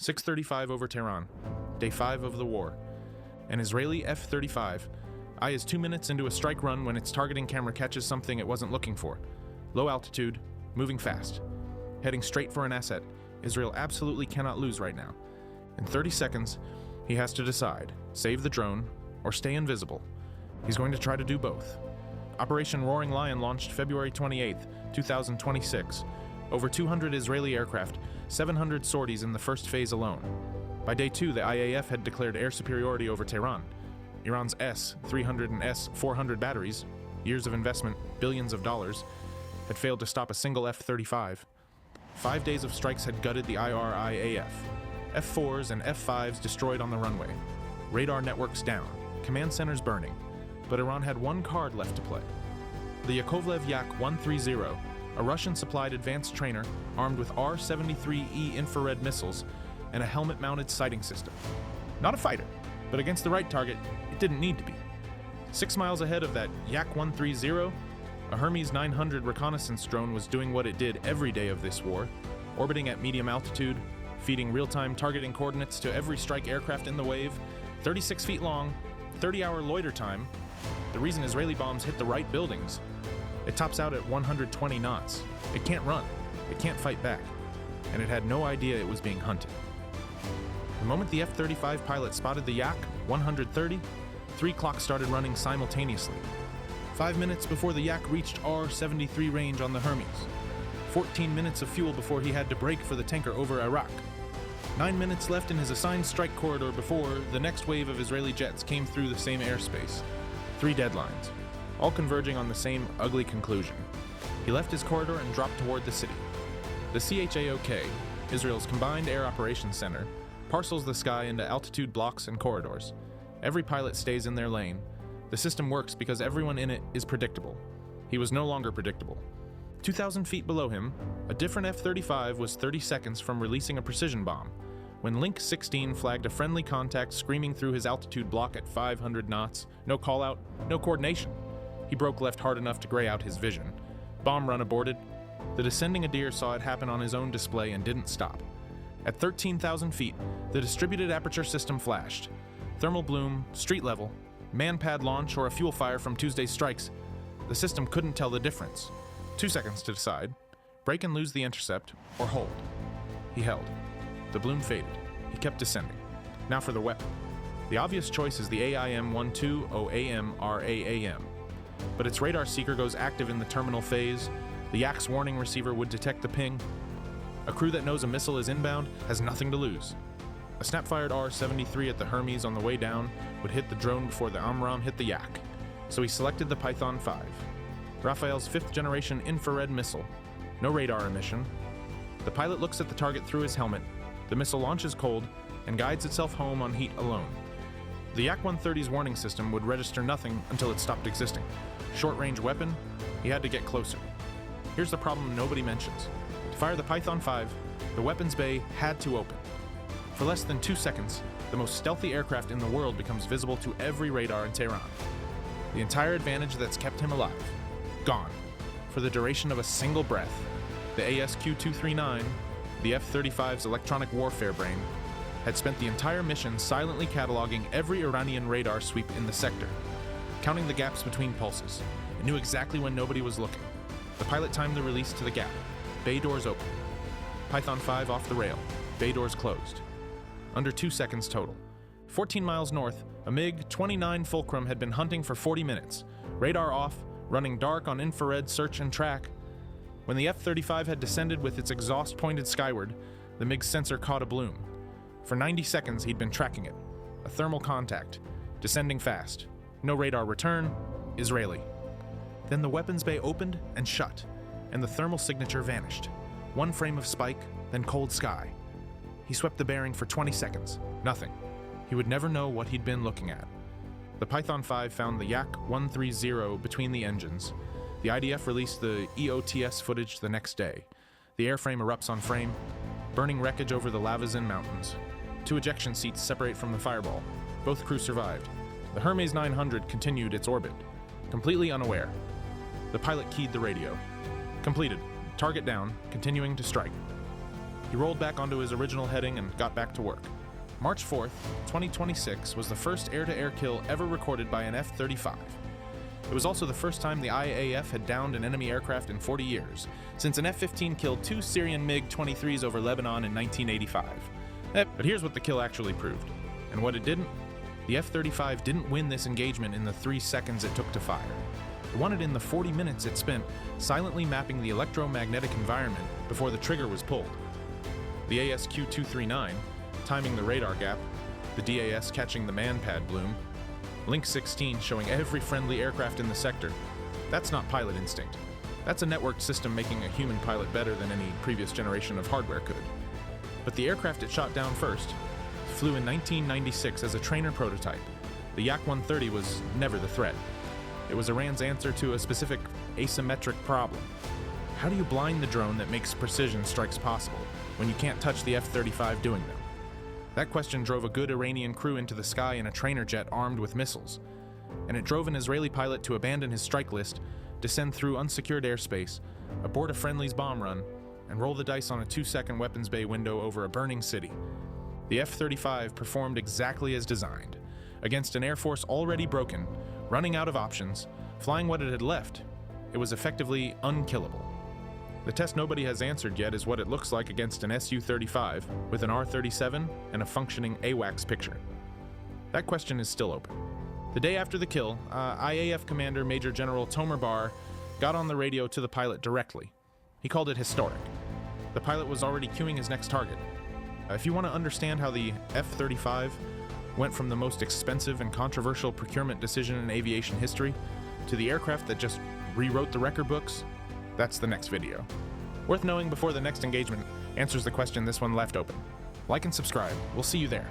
6:35 over Tehran, day 5 of the war. An Israeli F-35I is 2 minutes into a strike run when its targeting camera catches something it wasn't looking for. Low altitude, moving fast. Heading straight for an asset Israel absolutely cannot lose right now. In 30 seconds, he has to decide, save the drone or stay invisible. He's going to try to do both. Operation Roaring Lion launched February 28, 2026. Over 200 Israeli aircraft, 700 sorties in the first phase alone. By day 2, the IAF had declared air superiority over Tehran. Iran's S-300 and S-400 batteries, years of investment, billions of dollars, had failed to stop a single F-35. 5 days of strikes had gutted the IRIAF. F-4s and F-5s destroyed on the runway. Radar networks down, command centers burning. But Iran had one card left to play. The Yakovlev Yak-130, a Russian-supplied advanced trainer armed with R-73E infrared missiles and a helmet-mounted sighting system. Not a fighter, but against the right target, it didn't need to be. 6 miles ahead of that Yak-130, a Hermes 900 reconnaissance drone was doing what it did every day of this war, orbiting at medium altitude, feeding real-time targeting coordinates to every strike aircraft in the wave, 36 feet long, 30-hour loiter time. The reason Israeli bombs hit the right buildings. It tops out at 120 knots. It can't run. It can't fight back. And it had no idea it was being hunted. The moment the F-35 pilot spotted the Yak-130, 3 clocks started running simultaneously. 5 minutes before the Yak reached R-73 range on the Hermes. 14 minutes of fuel before he had to brake for the tanker over Iraq. 9 minutes left in his assigned strike corridor before the next wave of Israeli jets came through the same airspace. 3 deadlines, all converging on the same ugly conclusion. He left his corridor and dropped toward the city. The CHAOK, Israel's Combined Air Operations Center, parcels the sky into altitude blocks and corridors. Every pilot stays in their lane. The system works because everyone in it is predictable. He was no longer predictable. 2,000 feet below him, a different F-35 was 30 seconds from releasing a precision bomb, when Link 16 flagged a friendly contact screaming through his altitude block at 500 knots. No call-out, no coordination. He broke left hard enough to gray out his vision. Bomb run aborted. The descending Adir saw it happen on his own display and didn't stop. At 13,000 feet, the distributed aperture system flashed. Thermal bloom, street level, man-pad launch, or a fuel fire from Tuesday's strikes. The system couldn't tell the difference. 2 seconds to decide. Break and lose the intercept, or hold. He held. The bloom faded. He kept descending. Now for the weapon. The obvious choice is the AIM-120AM-RAAM. But its radar seeker goes active in the terminal phase. The Yak's warning receiver would detect the ping. A crew that knows a missile is inbound has nothing to lose. A snap-fired R-73 at the Hermes on the way down would hit the drone before the Amram hit the Yak. So he selected the Python 5. Rafael's 5th-generation infrared missile. No radar emission. The pilot looks at the target through his helmet. The missile launches cold and guides itself home on heat alone. The Yak-130's warning system would register nothing until it stopped existing. Short-range weapon, he had to get closer. Here's the problem nobody mentions. To fire the Python 5, the weapons bay had to open. For less than 2 seconds, the most stealthy aircraft in the world becomes visible to every radar in Tehran. The entire advantage that's kept him alive. Gone. For the duration of a single breath. The ASQ-239, the F-35's electronic warfare brain, had spent the entire mission silently cataloging every Iranian radar sweep in the sector, counting the gaps between pulses. It knew exactly when nobody was looking. The pilot timed the release to the gap. Bay doors open. Python 5 off the rail. Bay doors closed. Under 2 seconds total. 14 miles north, a MiG-29 Fulcrum had been hunting for 40 minutes. Radar off, running dark on infrared search and track. When the F-35 had descended with its exhaust pointed skyward, the MiG's sensor caught a bloom. For 90 seconds, he'd been tracking it. A thermal contact. Descending fast. No radar return. Israeli. Then the weapons bay opened and shut, and the thermal signature vanished. 1 frame of spike, then cold sky. He swept the bearing for 20 seconds. Nothing. He would never know what he'd been looking at. The Python 5 found the Yak-130 between the engines. The IDF released the EOTS footage the next day. The airframe erupts on frame, burning wreckage over the Lavazin Mountains. 2 ejection seats separate from the fireball. Both crew survived. The Hermes 900 continued its orbit, completely unaware. The pilot keyed the radio. Completed. Target down, continuing to strike. He rolled back onto his original heading and got back to work. March 4th, 2026 was the first air-to-air kill ever recorded by an F-35. It was also the first time the IAF had downed an enemy aircraft in 40 years, since an F-15 killed 2 Syrian MiG-23s over Lebanon in 1985. But here's what the kill actually proved. And what it didn't? The F-35 didn't win this engagement in the 3 seconds it took to fire. It won it in the 40 minutes it spent silently mapping the electromagnetic environment before the trigger was pulled. The ASQ-239, timing the radar gap, the DAS catching the man-pad bloom, Link 16 showing every friendly aircraft in the sector. That's not pilot instinct. That's a networked system making a human pilot better than any previous generation of hardware could. But the aircraft it shot down first flew in 1996 as a trainer prototype. The Yak-130 was never the threat. It was Iran's answer to a specific asymmetric problem. How do you blind the drone that makes precision strikes possible when you can't touch the F-35 doing them? That question drove a good Iranian crew into the sky in a trainer jet armed with missiles. And it drove an Israeli pilot to abandon his strike list, descend through unsecured airspace, abort a friendly's bomb run, and roll the dice on a 2-second weapons bay window over a burning city. The F-35 performed exactly as designed. Against an air force already broken, running out of options, flying what it had left, it was effectively unkillable. The test nobody has answered yet is what it looks like against an Su-35 with an R-37 and a functioning AWACS picture. That question is still open. The day after the kill, IAF Commander Major General Tomer Bar got on the radio to the pilot directly. He called it historic. The pilot was already queuing his next target. If you want to understand how the F-35 went from the most expensive and controversial procurement decision in aviation history to the aircraft that just rewrote the record books, that's the next video. Worth knowing before the next engagement answers the question this one left open. Like and subscribe. We'll see you there.